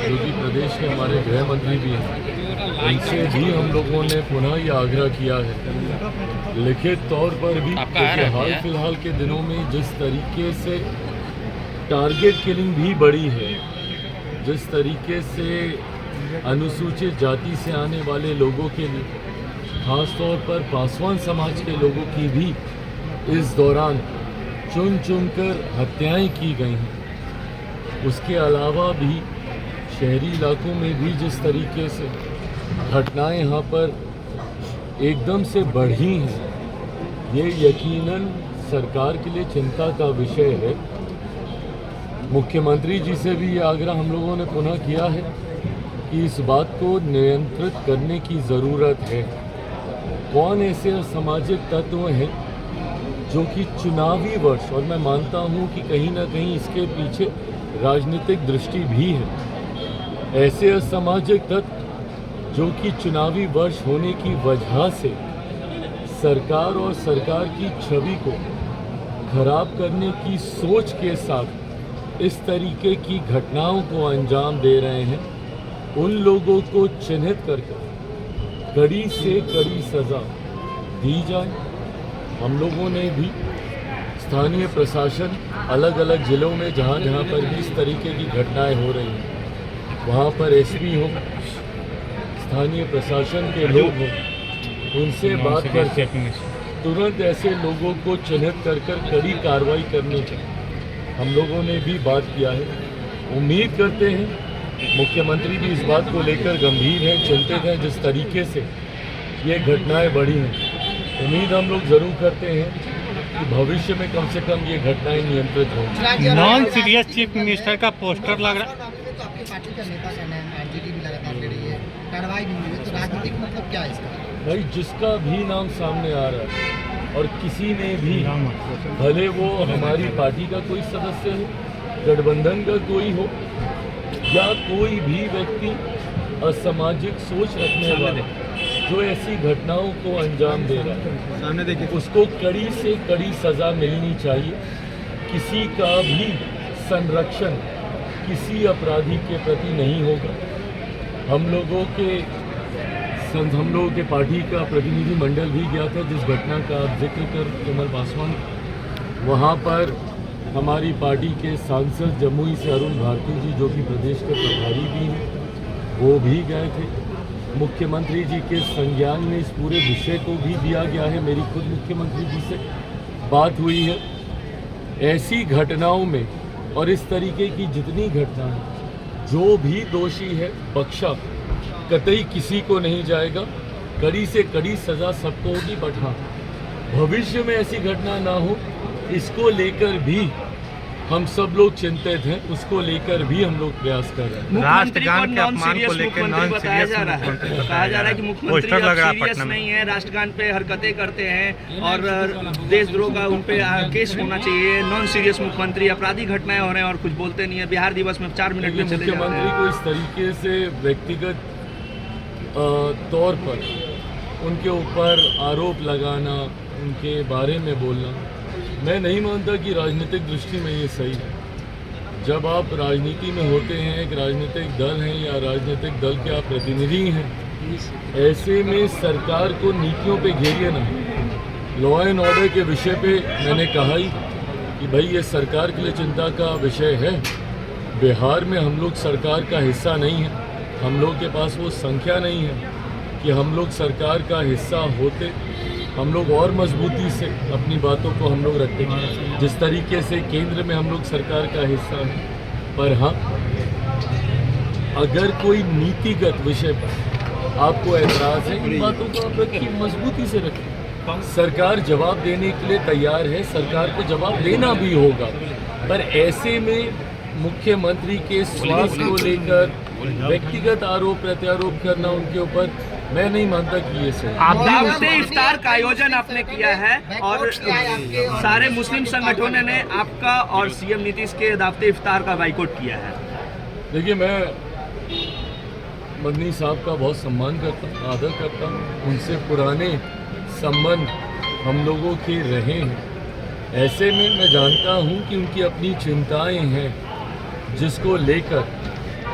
जो कि प्रदेश के हमारे गृह मंत्री भी हैं, उनसे भी हम लोगों ने पुनः ये आग्रह किया है लिखित तौर पर भी, क्योंकि हाल फिलहाल के दिनों में जिस तरीके से टारगेट किलिंग भी बढ़ी है, जिस तरीके से अनुसूचित जाति से आने वाले लोगों के लिए, खास तौर पर पासवान समाज के लोगों की भी इस दौरान चुन चुनकर हत्याएं की गई हैं। उसके अलावा भी शहरी इलाकों में भी जिस तरीके से घटनाएं यहाँ पर एकदम से बढ़ी हैं, ये यकीनन सरकार के लिए चिंता का विषय है। मुख्यमंत्री जी से भी ये आग्रह हम लोगों ने पुनः किया है कि इस बात को नियंत्रित करने की ज़रूरत है। कौन ऐसे असामाजिक तत्व हैं जो कि चुनावी वर्ष, और मैं मानता हूं कि कहीं ना कहीं इसके पीछे राजनीतिक दृष्टि भी है, ऐसे असामाजिक तत्व जो कि चुनावी वर्ष होने की वजह से सरकार और सरकार की छवि को खराब करने की सोच के साथ इस तरीके की घटनाओं को अंजाम दे रहे हैं, उन लोगों को चिन्हित करके कड़ी से कड़ी सज़ा दी जाए। हम लोगों ने भी स्थानीय प्रशासन अलग अलग ज़िलों में जहाँ जहाँ पर भी इस तरीके की घटनाएं हो रही हैं, वहाँ पर एसपी हो, स्थानीय प्रशासन के लोग हों, उनसे बात करके तुरंत ऐसे लोगों को चिन्हित कर कड़ी कार्रवाई करने की हम लोगों ने भी बात किया है। उम्मीद करते हैं मुख्यमंत्री भी इस बात को लेकर गंभीर हैं, चिंतित हैं जिस तरीके से ये घटनाएं बढ़ी हैं। उम्मीद हम लोग ज़रूर करते हैं कि भविष्य में कम से कम ये घटनाएं नियंत्रित हों। नॉन सीरियस चीफ मिनिस्टर का पोस्टर लग रहा है, तो आपकी पार्टी का नेता कहना है, आरजेडी भी लगातार ले रही है, कार्रवाई भी हुई है, तो राजनीतिक मतलब क्या है इसका? भाई जिसका भी नाम सामने आ रहा है और किसी ने भी, भले वो हमारी पार्टी का कोई सदस्य हो, गठबंधन का कोई हो, या कोई भी व्यक्ति असामाजिक सोच रखने वाला जो ऐसी घटनाओं को अंजाम दे रहा है, उसको कड़ी से कड़ी सज़ा मिलनी चाहिए। किसी का भी संरक्षण किसी अपराधी के प्रति नहीं होगा। हम लोगों के पार्टी का प्रतिनिधि मंडल भी गया था, जिस घटना का आप जिक्र कर कमल पासवान, वहाँ पर हमारी पार्टी के सांसद जमुई से अरुण भारती जी, जो कि प्रदेश के प्रभारी भी हैं, वो भी गए थे। मुख्यमंत्री जी के संज्ञान में इस पूरे विषय को भी दिया गया है। मेरी खुद मुख्यमंत्री जी से बात हुई है। ऐसी घटनाओं में और इस तरीके की जितनी घटनाएं, जो भी दोषी है बख्शा कतई किसी को नहीं जाएगा। कड़ी से कड़ी सज़ा सबको होगी, बट हाँ, भविष्य में ऐसी घटना ना हो, इसको लेकर भी हम सब लोग चिंतित हैं, उसको लेकर भी हम लोग प्रयास कर रहे हैं। राष्ट्रगान के अपमान को लेकर नॉन बताया सीरियस जा रहा है, कहा जा रहा है कि मुख्यमंत्री अब सीरियस नहीं है, राष्ट्रगान पे हरकतें करते हैं और देशद्रोह का उन पे केस होना चाहिए। नॉन सीरियस मुख्यमंत्री, अपराधी घटनाएं हो रहे हैं और कुछ बोलते नहीं है। बिहार दिवस में 4 मिनट में चले जाते हैं। मुख्यमंत्री को इस तरीके से व्यक्तिगत तौर पर उनके ऊपर आरोप लगाना, उनके बारे में बोलना, मैं नहीं मानता कि राजनीतिक दृष्टि में ये सही है। जब आप राजनीति में होते हैं, एक राजनीतिक दल हैं या राजनीतिक दल के आप प्रतिनिधि हैं, ऐसे में सरकार को नीतियों पे घेरिए ना। लॉ एंड ऑर्डर के विषय पे मैंने कहा ही कि भाई ये सरकार के लिए चिंता का विषय है। बिहार में हम लोग सरकार का हिस्सा नहीं है, हम लोग के पास वो संख्या नहीं है कि हम लोग सरकार का हिस्सा होते, हम लोग और मजबूती से अपनी बातों को हम लोग रखते हैं, जिस तरीके से केंद्र में हम लोग सरकार का हिस्सा हैं। पर हाँ, अगर कोई नीतिगत विषय पर आपको ऐतराज़ है, इन बातों को आप रखिए, मजबूती से रखें। सरकार जवाब देने के लिए तैयार है, सरकार को जवाब देना भी होगा, पर ऐसे में मुख्यमंत्री के स्वास्थ्य को लेकर व्यक्तिगत आरोप प्रत्यारोप करना उनके ऊपर, मैं नहीं मानता कि ये सही। दावते इफ्तार का आयोजन आपने किया है और सारे मुस्लिम संगठनों ने आपका और सीएम नीतीश के दावते इफ्तार का बाइकआउट किया है। देखिए, मैं मदनी साहब का बहुत सम्मान करता हूँ, आदर करता हूँ, उनसे पुराने संबंध हम लोगों के रहे हैं। ऐसे में मैं जानता हूँ कि उनकी अपनी चिंताएं हैं, जिसको लेकर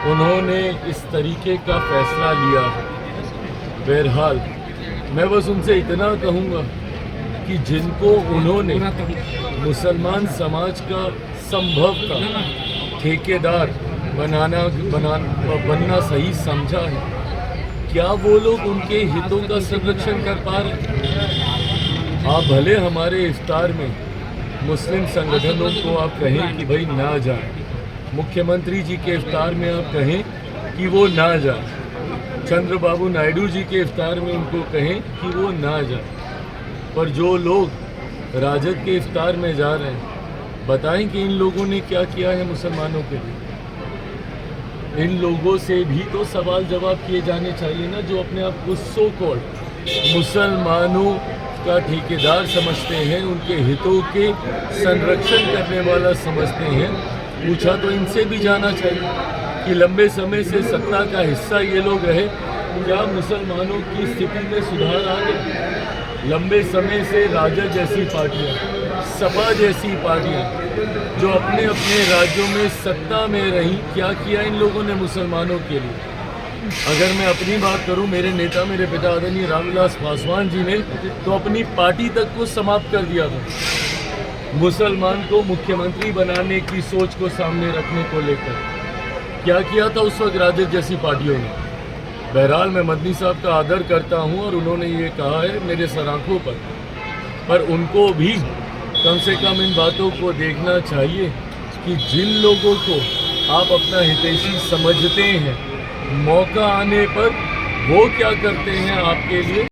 उन्होंने इस तरीके का फैसला लिया है। बहरहाल मैं बस उनसे इतना कहूँगा कि जिनको उन्होंने मुसलमान समाज का संभवतः ठेकेदार बनना सही समझा है, क्या वो लोग उनके हितों का संरक्षण कर पा रहे? आप भले हमारे इफ्तार में मुस्लिम संगठनों को आप कहें कि भाई ना जाए, मुख्यमंत्री जी के इफ्तार में आप कहें कि वो ना जाए, चंद्रबाबू नायडू जी के इफ्तार में उनको कहें कि वो ना जाए, पर जो लोग राजद के इफ्तार में जा रहे हैं, बताएं कि इन लोगों ने क्या किया है मुसलमानों के लिए। इन लोगों से भी तो सवाल जवाब किए जाने चाहिए ना, जो अपने आप को सो कॉल्ड मुसलमानों का ठेकेदार समझते हैं, उनके हितों के संरक्षण करने वाला समझते हैं। पूछा तो इनसे भी जाना चाहिए कि लंबे समय से सत्ता का हिस्सा ये लोग रहे, क्या मुसलमानों की स्थिति में सुधार आ गया? लंबे समय से राजद जैसी पार्टियां, सपा जैसी पार्टियां जो अपने अपने राज्यों में सत्ता में रही, क्या किया इन लोगों ने मुसलमानों के लिए? अगर मैं अपनी बात करूं, मेरे नेता, मेरे पिता आदरणीय रामविलास पासवान जी ने तो अपनी पार्टी तक को समाप्त कर दिया था, मुसलमान को मुख्यमंत्री बनाने की सोच को सामने रखने को लेकर। क्या किया था उस वक्त राजद जैसी पार्टियों ने? बहरहाल मैं मदनी साहब का आदर करता हूं और उन्होंने ये कहा है मेरे सराखों पर उनको भी कम से कम इन बातों को देखना चाहिए कि जिन लोगों को आप अपना हितैषी समझते हैं, मौका आने पर वो क्या करते हैं आपके लिए।